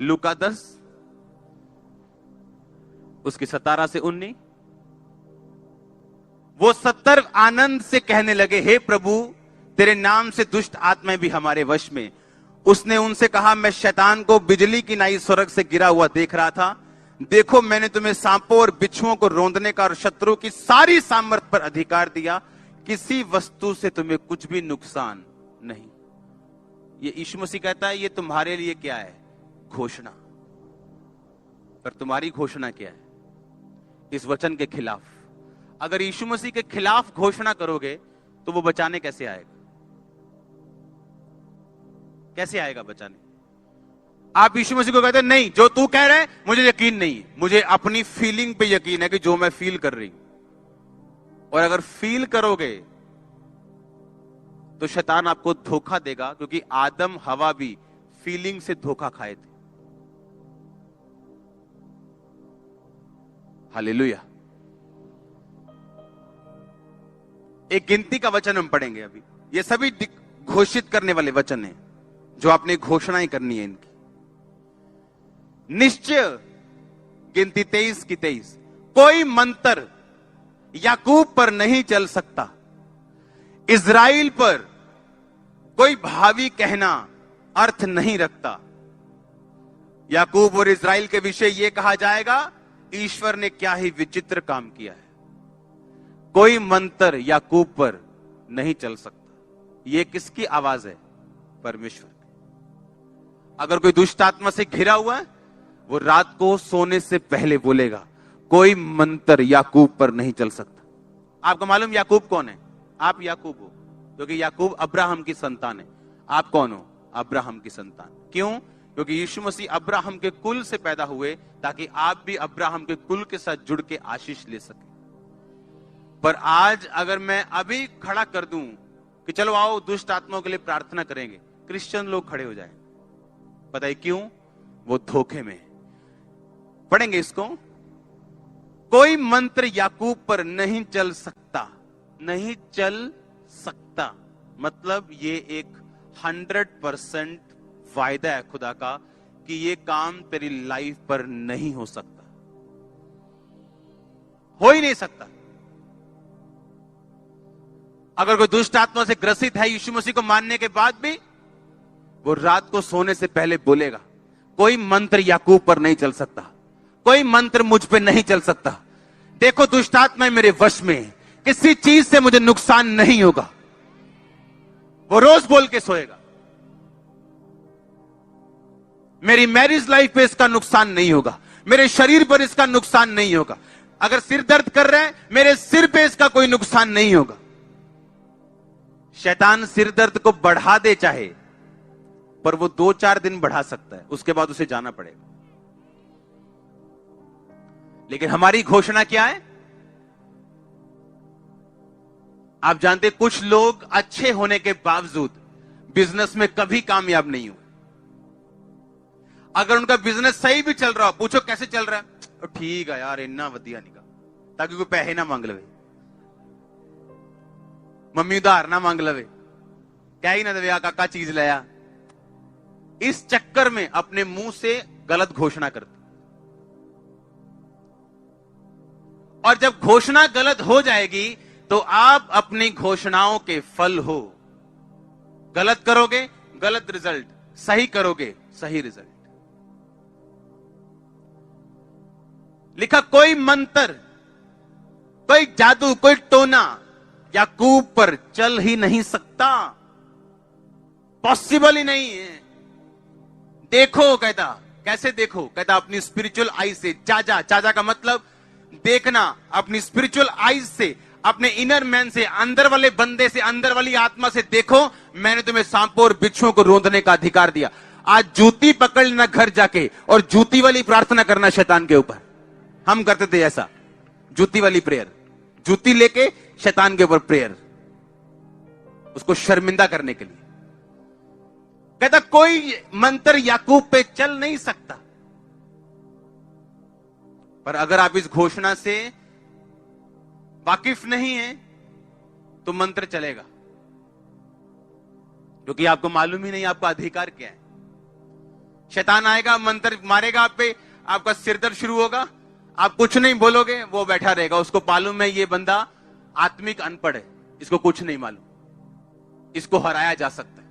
लूका 10 उसकी 17 से 19। वो 70 आनंद से कहने लगे, हे प्रभु, तेरे नाम से दुष्ट आत्माएं भी हमारे वश में। उसने उनसे कहा, मैं शैतान को बिजली की नाई स्वर्ग से गिरा हुआ देख रहा था। देखो, मैंने तुम्हें सांपों और बिच्छुओं को रौंदने का और शत्रु की सारी सामर्थ पर अधिकार दिया, किसी वस्तु से तुम्हें कुछ भी नुकसान नहीं। ये यीशु मसीह कहता है, ये तुम्हारे लिए क्या है? घोषणा। पर तुम्हारी घोषणा क्या है? इस वचन के खिलाफ। अगर यीशु मसीह के खिलाफ घोषणा करोगे तो वो बचाने कैसे आएगा? कैसे आएगा बचाने? आप यीशु मसीह को कहते हैं, नहीं, जो तू कह रहा है मुझे यकीन नहीं है, मुझे अपनी फीलिंग पे यकीन है कि जो मैं फील कर रही हूं। और अगर फील करोगे तो शैतान आपको धोखा देगा, क्योंकि आदम हवा भी फीलिंग से धोखा खाए थे। हालेलुया। एक गिनती का वचन हम पढ़ेंगे अभी। ये सभी घोषित करने वाले वचन हैं जो आपने घोषणाएं करनी है इनकी। निश्चय, गिनती 23 की 23, कोई मंत्र याकूब पर नहीं चल सकता, इज़राइल पर कोई भावी कहना अर्थ नहीं रखता। याकूब और इज़राइल के विषय यह कहा जाएगा, ईश्वर ने क्या ही विचित्र काम किया है। कोई मंत्र याकूब पर नहीं चल सकता। यह किसकी आवाज है? परमेश्वर की। अगर कोई दुष्ट आत्मा से घिरा हुआ है, वो रात को सोने से पहले बोलेगा, कोई मंत्र याकूब पर नहीं चल सकता। आपको मालूम याकूब कौन है? आप याकूब हो, क्योंकि याकूब अब्राहम की संतान है। आप कौन हो? अब्राहम की संतान। क्यों? क्योंकि यीशु मसीह अब्राहम के कुल से पैदा हुए, ताकि आप भी अब्राहम के कुल के साथ जुड़ के आशीष ले सके। पर आज अगर मैं अभी खड़ा कर दूं कि चलो आओ दुष्ट आत्माओं के लिए प्रार्थना करेंगे, क्रिश्चियन लोग खड़े हो जाएं। पता है क्यों? वो धोखे में। पढ़ेंगे इसको। कोई मंत्र याकूब पर नहीं चल सकता। नहीं चल सकता मतलब ये एक 100% वायदा है खुदा का कि ये काम तेरी लाइफ पर नहीं हो सकता, हो ही नहीं सकता। अगर कोई दुष्ट आत्मा से ग्रसित है यीशु मसीह को मानने के बाद भी, वो रात को सोने से पहले बोलेगा, कोई मंत्र याकूब पर नहीं चल सकता, कोई मंत्र मुझ पे नहीं चल सकता। देखो दुष्ट आत्मा मेरे वश में है, किसी चीज से मुझे नुकसान नहीं होगा। वो रोज बोल के सोएगा, मेरी मैरिज लाइफ पे इसका नुकसान नहीं होगा, मेरे शरीर पर इसका नुकसान नहीं होगा। अगर सिर दर्द कर रहा है, मेरे सिर पे इसका कोई नुकसान नहीं होगा। शैतान सिर दर्द को बढ़ा दे चाहे, पर वो 2-4 दिन बढ़ा सकता है, उसके बाद उसे जाना पड़ेगा। लेकिन हमारी घोषणा क्या है? आप जानते कुछ लोग अच्छे होने के बावजूद बिजनेस में कभी कामयाब नहीं हुए। अगर उनका बिजनेस सही भी चल रहा हो, पूछो कैसे चल रहा है, ठीक है यार, इन्ना वधिया नहीं का, ताकि कोई पैसे ना मांग लवे, मम्मी उधार ना मांग लवे, कह ही ना दे काका चीज लाया। इस चक्कर में अपने मुंह से गलत घोषणा करते, और जब घोषणा गलत हो जाएगी तो आप अपनी घोषणाओं के फल हो। गलत करोगे गलत रिजल्ट, सही करोगे सही रिजल्ट। लिखा कोई मंत्र, कोई जादू, कोई टोना याकूब पर चल ही नहीं सकता, पॉसिबल ही नहीं है। देखो कहता, कैसे देखो? कहता अपनी स्पिरिचुअल आई से। चाजा, चाजा का मतलब देखना, अपनी स्पिरिचुअल आईज से, अपने इनर मैन से, अंदर वाले बंदे से, अंदर वाली आत्मा से देखो, मैंने तुम्हें सांपों और बिच्छुओं को रोंदने का अधिकार दिया। आज जूती पकड़ लेना घर जाके और जूती वाली प्रार्थना करना शैतान के ऊपर। हम करते थे ऐसा, जूती वाली प्रेयर, जूती लेके शैतान के ऊपर प्रेयर, उसको शर्मिंदा करने के लिए। कहता कोई मंत्र याकूब पे चल नहीं सकता। पर अगर आप इस घोषणा से वाकिफ नहीं है तो मंत्र चलेगा, क्योंकि आपको मालूम ही नहीं आपका अधिकार क्या है। शैतान आएगा, मंत्र मारेगा आप पे, आपका सिर दर्द शुरू होगा, आप कुछ नहीं बोलोगे, वो बैठा रहेगा। उसको मालूम है ये बंदा आत्मिक अनपढ़ है, इसको कुछ नहीं मालूम, इसको हराया जा सकता है।